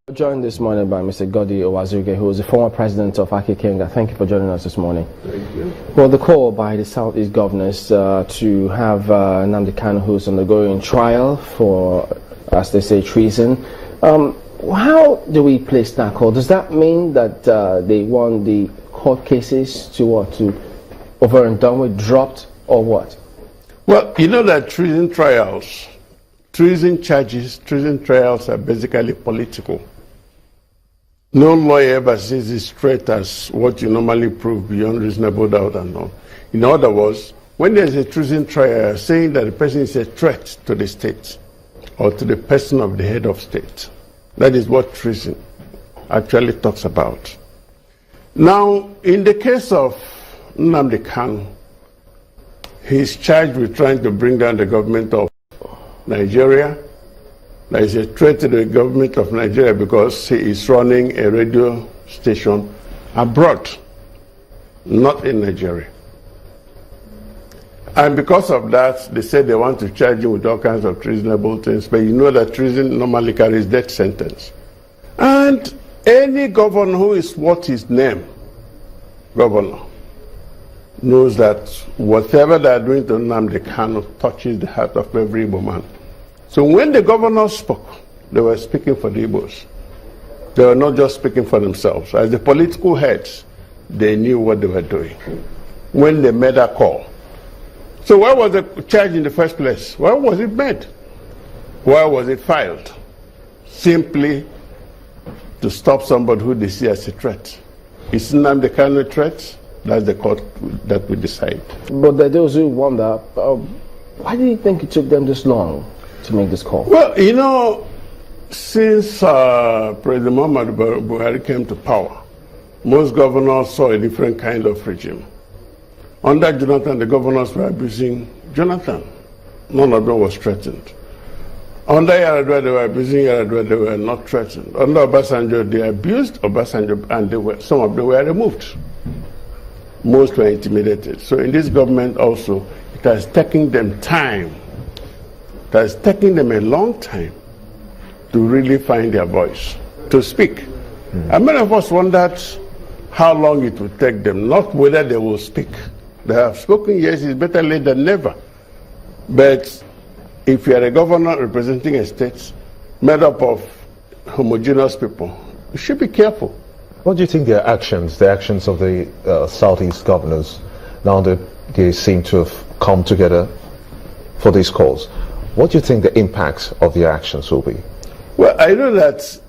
Joined this morning by Mr. Godi Owazuge, who is the former president of Aki Kenga. Thank you for joining us this morning. Thank you. Well, the call by the Southeast governors to have Nnamdi Kanu, who's undergoing trial for, as they say, treason. How do we place that call? Does that mean that they want the court cases to over and done with, dropped, or what? Well, you know that treason trials, treason charges, treason trials are basically political. No lawyer ever sees it straight as what you normally prove beyond reasonable doubt and all. In other words, when there's a treason trial saying that the person is a threat to the state or to the person of the head of state, that is what treason actually talks about. Now, in the case of Nnamdi Kanu, he's charged with trying to bring down the government of Nigeria. There is a threat to the government of Nigeria because he is running a radio station abroad, not in Nigeria. And because of that, they said they want to charge him with all kinds of treasonable things, but you know that treason normally carries death sentence. And any governor who is worth his name, governor, knows that whatever they are doing to Nnamdi Kanu touches the heart of every Igbo man. So when the governors spoke, they were speaking for the Igbos. They were not just speaking for themselves. As the political heads, they knew what they were doing when they made that call. So why was the charge in the first place? Why was it made? Why was it filed? Simply to stop somebody who they see as a threat. Is Nnamdi Kanu a threat? That's the court that will decide. But there are those who wonder, why do you think it took them this long to make this call? Well, you know, since President Muhammad Buhari came to power, most governors saw a different kind of regime. Under Jonathan, the governors were abusing Jonathan. None of them was threatened. Under Yar'Adua, they were abusing Yar'Adua, they were not threatened. Under Obasanjo, they abused Obasanjo, and some of them were removed. Most were intimidated. So in this government also, it has taken them time. It has taken them a long time to really find their voice, to speak. And many of us wondered how long it would take them, not whether they will speak. They have spoken, yes, it's better late than never. But if you are a governor representing a state made up of homogeneous people, you should be careful. What do you think the actions of the Southeast governors, now that they seem to have come together for these calls, what do you think the impact of the actions will be? Well, I know that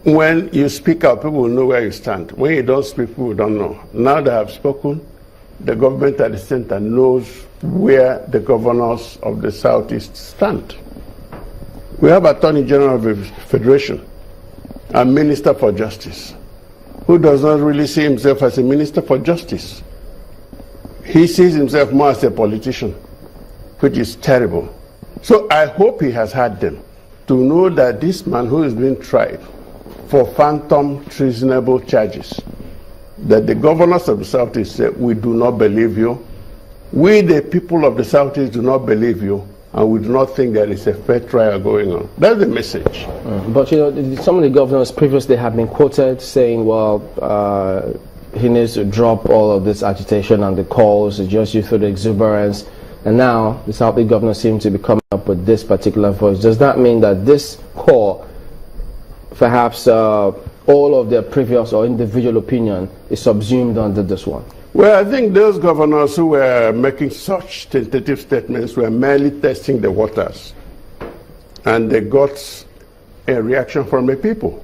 when you speak out, people will know where you stand. When you don't speak, people don't know. Now they have spoken, the government at the center knows where the governors of the Southeast stand. We have Attorney General of the Federation and Minister for Justice, who does not really see himself as a minister for justice. He sees himself more as a politician, which is terrible. So I hope he has had them to know that this man who is being tried for phantom treasonable charges, that the governors of the Southeast said, we do not believe you. We, the people of the Southeast, do not believe you, and we do not think there is a fair trial going on. That's the message. But you know, some of the governors previously have been quoted saying, well, he needs to drop all of this agitation and the calls, just you through the exuberance. And now the Southeast governors seem to be coming up with this particular voice. Does that mean that this call, perhaps all of their previous or individual opinion, is subsumed under this one? Well, I think those governors who were making such tentative statements were merely testing the waters. And they got a reaction from the people.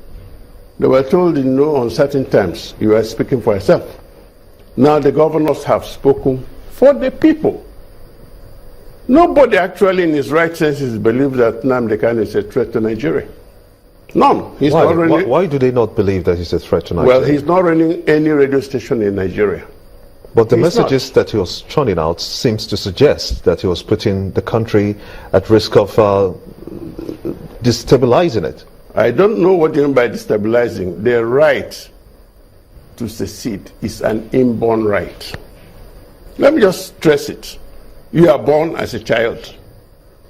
They were told in no uncertain terms, you are speaking for yourself. Now the governors have spoken for the people. Nobody actually in his right senses believes that Nnamdi Kanu is a threat to Nigeria. None. He's why? Not running, why do they not believe that he's a threat to Nigeria? Well, he's not running any radio station in Nigeria. But the messages that he was churning out seems to suggest that he was putting the country at risk of destabilizing it. I don't know what you mean by destabilizing. The right to secede is an inborn right. Let me just stress it. You are born as a child.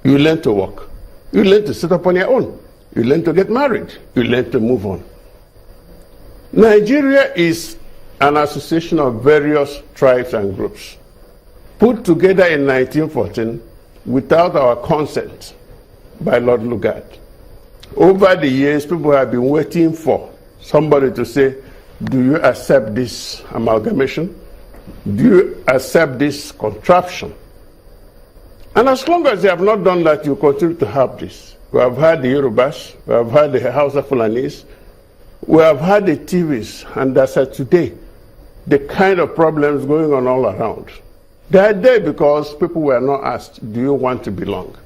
You learn to walk. You learn to sit up on your own. You learn to get married. You learn to move on. Nigeria is an association of various tribes and groups put together in 1914 without our consent by Lord Lugard. Over the years, people have been waiting for somebody to say, do you accept this amalgamation? Do you accept this contraption? And as long as they have not done that, you continue to have this. We have had the Yorubas, we have had the Hausa Fulanis, we have had the TVs, and as of today, the kind of problems going on all around. They are there because people were not asked, do you want to belong?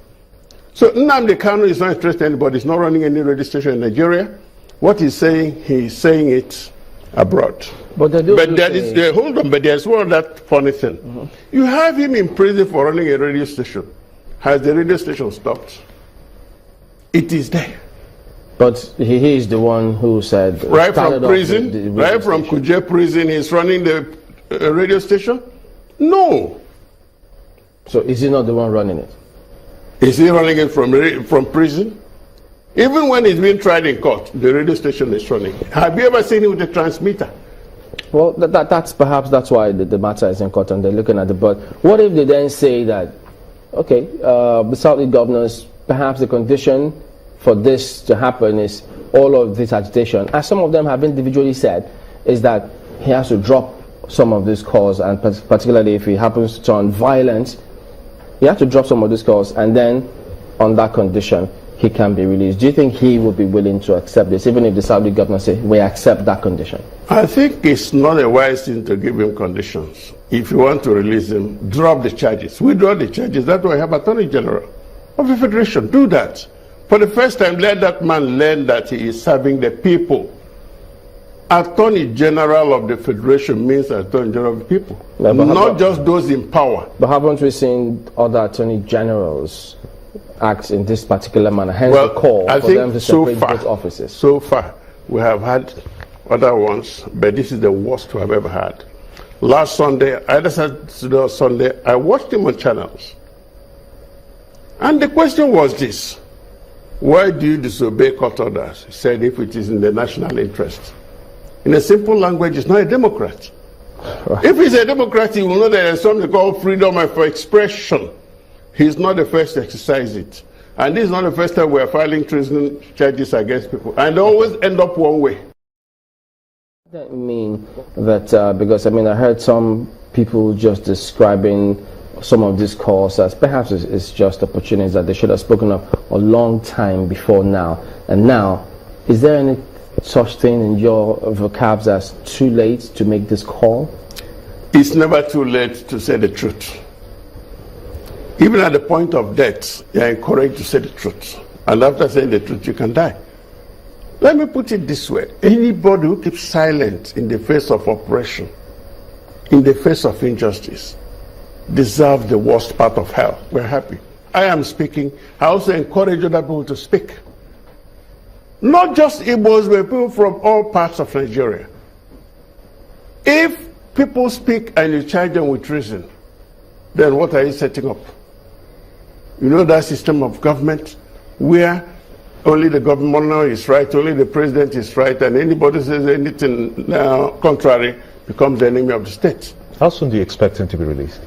So Nnamdi Kanu is not interested in anybody. He's not running any radio station in Nigeria. What he's saying it abroad. But hold on, but there's one that funny thing. You have him in prison for running a radio station. Has the radio station stopped? It is there. But he is the one who said... Right from prison, right from Kuje prison, he's running the radio station? No. So is he not the one running it? Is he running it from prison? Even when he's being tried in court, the radio station is running. Have you ever seen him with a transmitter? Well, that's why the matter is in court and they're looking at it. But what if they then say that, okay, the Southern governors, perhaps the condition for this to happen is all of this agitation, as some of them have individually said, is that he has to drop some of these calls, and particularly if he happens to turn violent, he has to drop some of these calls, and then on that condition, he can be released. Do you think he would be willing to accept this, even if the Saudi government say, we accept that condition? I think it's not a wise thing to give him conditions. If you want to release him, drop the charges. Withdraw the charges. That's why I have Attorney General of the Federation. Do that. For the first time, let that man learn that he is serving the people. Attorney General of the Federation means Attorney General of the people, not just those in power. But haven't we seen other Attorney Generals act in this particular manner? Hence the call for them to separate both offices. So far, we have had other ones, but this is the worst we have ever had. Last Sunday, either Saturday or Sunday, I watched him on channels. And the question was this: why do you disobey court orders? He said, if it is in the national interest. In a simple language, he's not a Democrat. Right. If he's a Democrat, he will know that there's something called freedom of expression. He's not the first to exercise it. And this is not the first time we're filing treason charges against people. And they always end up one way. Does that mean that, because I heard some people just describing some of these calls as perhaps it's just opportunities that they should have spoken of a long time before now. And now, is there any such thing in your vocabs as too late to make this call? It's never too late to say the truth. Even at the point of death, you are encouraged to say the truth. And after saying the truth, you can die. Let me put it this way. Anybody who keeps silent in the face of oppression, in the face of injustice, deserves the worst part of hell. We're happy. I am speaking. I also encourage other people to speak. Not just Igbos, but people from all parts of Nigeria. If people speak and you charge them with treason, then what are you setting up? You know that system of government where only the governor is right, only the president is right, and anybody says anything contrary becomes the enemy of the state. How soon do you expect him to be released?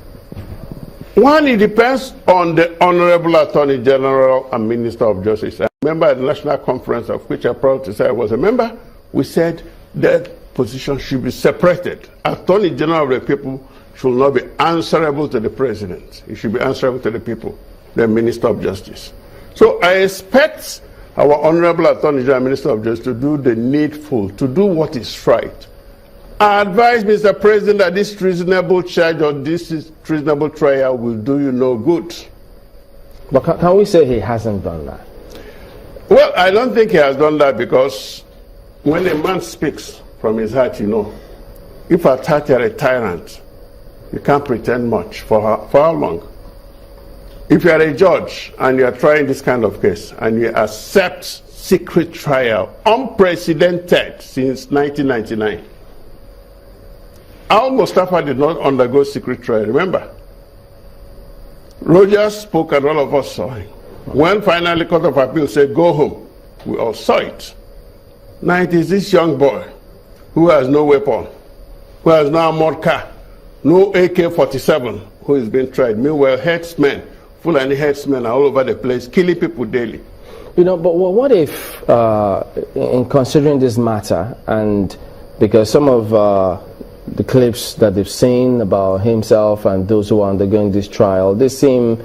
One, it depends on the Honorable Attorney General and Minister of Justice. I remember at the National Conference, of which I'm proud to say I was a member, we said that position should be separated. Attorney General of the people should not be answerable to the President. He should be answerable to the people, the Minister of Justice. So I expect our Honorable Attorney General and Minister of Justice to do the needful, to do what is right. I advise Mr. President that this treasonable charge or this treasonable trial will do you no good. But can we say he hasn't done that? Well, I don't think he has done that, because when a man speaks from his heart, you know, if at heart you're a tyrant, you can't pretend much. For how long? If you are a judge and you are trying this kind of case and you accept secret trial, unprecedented since 1999, Al Mustafa did not undergo secret trial, remember? Rogers spoke and all of us saw him. When finally Court of Appeal said, go home, We all saw it. Now it is this young boy who has no weapon, who has no armored car, no AK-47, who is being tried. Meanwhile, headsmen, Fulani headsmen are all over the place, killing people daily. You know, but what if, in considering this matter, and because some of the clips that they've seen about himself and those who are undergoing this trial, they seem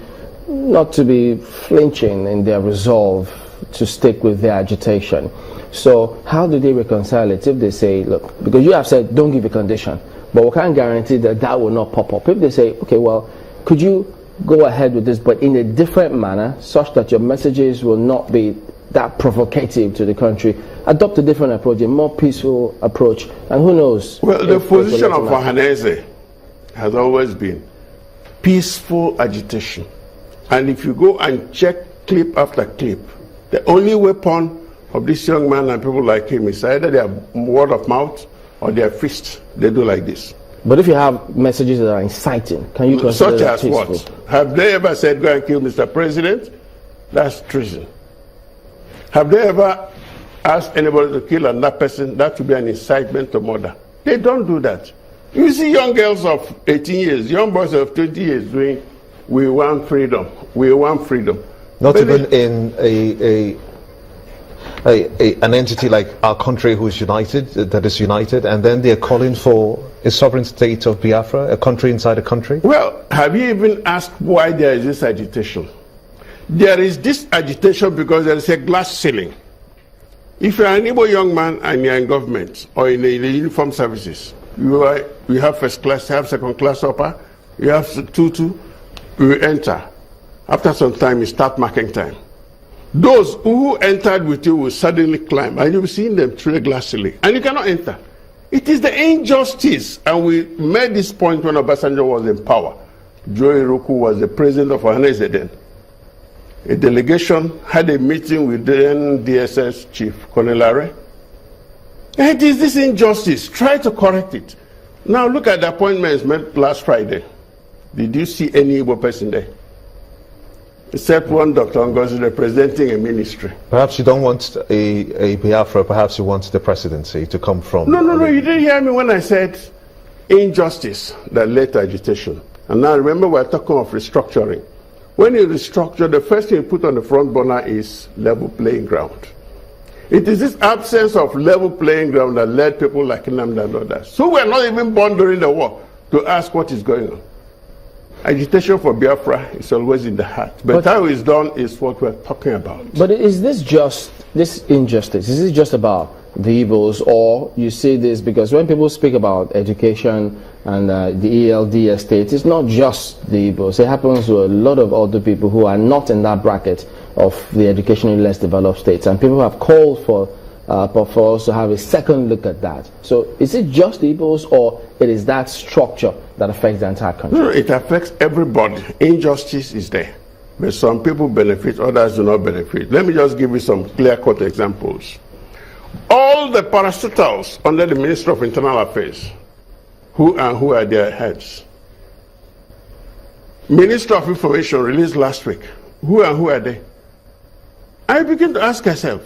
not to be flinching in their resolve to stick with their agitation. So how do they reconcile it if they say, look, because you have said don't give a condition, but we can't guarantee that that will not pop up. If they say, okay, well, could you go ahead with this, but in a different manner, such that your messages will not be that provocative to the country, adopt a different approach, a more peaceful approach, and who knows? Well, the position of Ohanaeze has always been peaceful agitation. And if you go and check clip after clip, the only weapon of this young man and people like him is either their word of mouth or their fist. They do like this. But if you have messages that are inciting, can you consider such as peaceful? what? Have they ever said go and kill Mr. President? That's treason. Have they ever asked anybody to kill another person? That would be an incitement to murder. They don't do that. You see young girls of 18 years, young boys of 20 years doing, we want freedom, we want freedom. Not But even in an entity like our country who is united, that is united, and then they're calling for a sovereign state of Biafra, a country inside a country? Well, have you even asked why there is this agitation? There is this agitation because there is a glass ceiling. If you're an Igbo young man and you're in government or in the uniformed services, you have first class, you have second class upper, you have 2-2, you enter. After some time, you start marking time. Those who entered with you will suddenly climb, and you'll be seeing them through the glass ceiling, and you cannot enter. It is the injustice, and we made this point when Obasanjo was in power. Joe Iroku was the president of Ohanaeze then. A delegation had a meeting with then DSS chief, Colonel Are. And it is this injustice. Try to correct it. Now look at the appointments made last Friday. Did you see any Igbo person there? Except one Dr. Ngozi representing a ministry. Perhaps you don't want a Biafra, perhaps you want the presidency to come from... No, you didn't hear me when I said injustice that led to agitation. And now remember we're talking of restructuring. When you restructure, the first thing you put on the front burner is level playing ground. It is this absence of level playing ground that led people like Nnamdi and others, who were not even born during the war, to ask what is going on. Agitation for Biafra is always in the heart, but how it's done is what we're talking about. But is this just, this injustice, is it just about the Igbos, or you see this because when people speak about education and the ELD estate, it's not just the Igbos. It happens to a lot of other people who are not in that bracket of the educationally less developed states, and people have called for us to have a second look at that. So is it just the Igbos, or it is that structure that affects the entire country? No, it affects everybody. Injustice is there, but some people benefit, others do not benefit. Let me just give you some clear-cut examples. All the parastatals under the Ministry of Internal Affairs, who are their heads? Minister of Information released last week. Who are they? I begin to ask myself,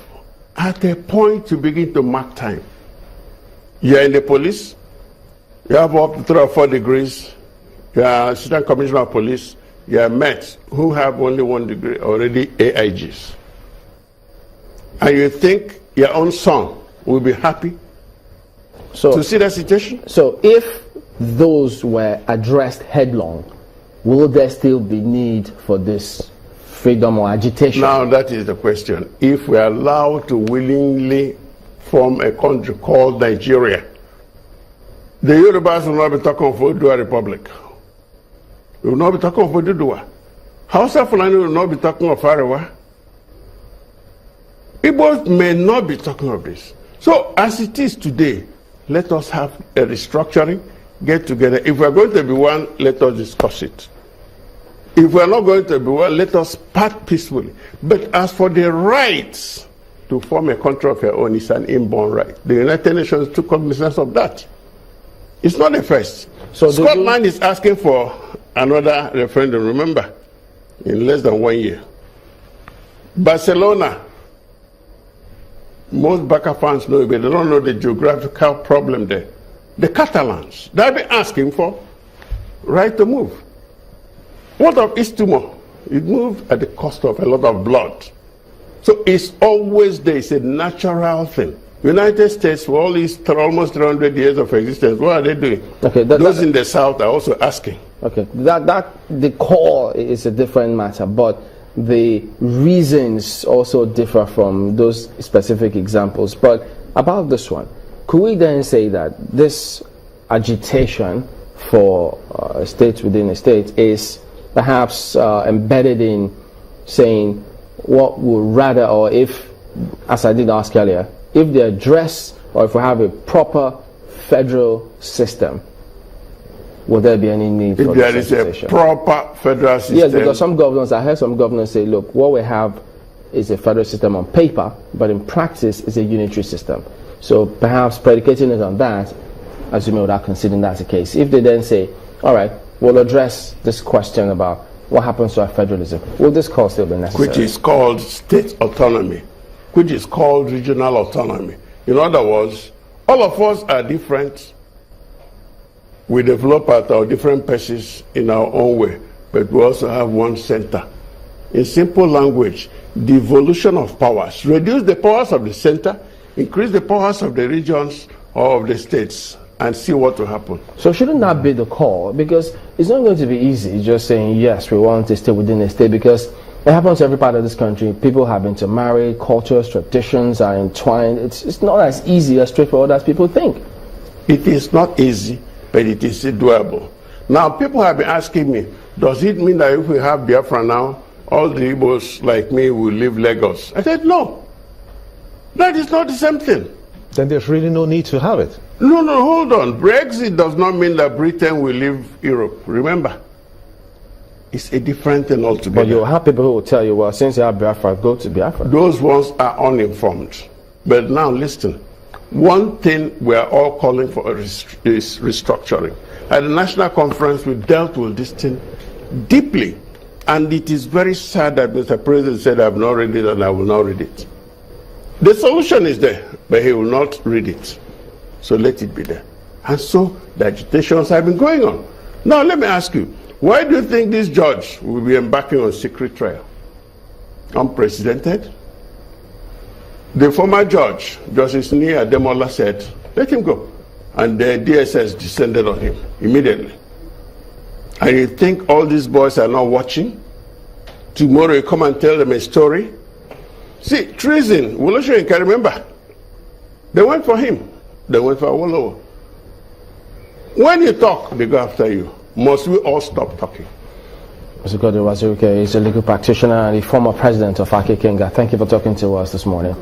at a point you begin to mark time. You're in the police, you have up to 3 or 4 degrees, you are Assistant Commissioner of Police, you are METs who have only 1 degree, already AIGs. And you think your own son will be happy to see that situation? So if those were addressed headlong, will there still be need for this freedom or agitation? Now that is the question. If we are allowed to willingly form a country called Nigeria, the Yorubas will not be talking of Odua Republic. We will not be talking of Odudua. Hausa Fulani will not be talking of Arewa. Igbos may not be talking of this. So as it is today, let us have a restructuring, get together. If we are going to be one, let us discuss it. If we are not going to be one, let us part peacefully. But as for the rights to form a country of your own, it's an inborn right. The United Nations took cognizance of that. It's not the first. So Scotland is asking for another referendum, remember, in less than 1 year. Barcelona most Barca fans know it, but they don't know the geographical problem there. The Catalans, they've been asking for right to move. What of East Timor? It moved at the cost of a lot of blood. So it's always there. It's a natural thing. United States, for all these almost 300 years of existence, what are they doing? Okay, those in the South are also asking. Okay, the call is a different matter, but the reasons also differ from those specific examples. But about this one, could we then say that this agitation for states within a state is perhaps embedded in saying what would rather, or if, as I did ask earlier, if they address, or if we have a proper federal system, will there be any need for this there is a proper federal system? Yes, because some governors, I heard some governors say, look, what we have is a federal system on paper, but in practice it's a unitary system. So perhaps predicating it on that, assuming without considering that's the case, if they then say, all right, we'll address this question about what happens to our federalism, will this call still be necessary? Which is called state autonomy, which is called regional autonomy. In other words, all of us are different. We develop at our different paces in our own way, but we also have one center. In simple language, devolution of powers. Reduce the powers of the center, increase the powers of the regions or of the states, and see what will happen. So shouldn't that be the call? Because it's not going to be easy just saying, yes, we want to stay within a state, because it happens to every part of this country. People have intermarried, cultures, traditions are entwined. It's not as easy, as straightforward as people think. It is not easy, but it is doable. Now, people have been asking me, does it mean that if we have Biafra now, all the Igbos like me will leave Lagos? I said, no. That is not the same thing. Then there's really no need to have it. No, hold on. Brexit does not mean that Britain will leave Europe. Remember, it's a different thing altogether. But you'll have people who will tell you, well, since you have Biafra, go to Biafra. Those ones are uninformed. But now listen, one thing we are all calling for is restructuring. At the national conference, we dealt with this thing deeply. And it is very sad that Mr. President said, I've not read it and I will not read it. The solution is there, but he will not read it. So let it be there. And so the agitations have been going on. Now let me ask you, why do you think this judge will be embarking on secret trial? Unprecedented. The former judge, Justice Ni Ademola, said, let him go. And the DSS descended on him immediately. And you think all these boys are not watching? Tomorrow you come and tell them a story? See, treason, Wolosho can remember. They went for him. They went for Awolowo. When you talk, they go after you. Must we all stop talking? Mr. Godwin Wazuke is a legal practitioner and the former president of Ake Kenga. Thank you for talking to us this morning.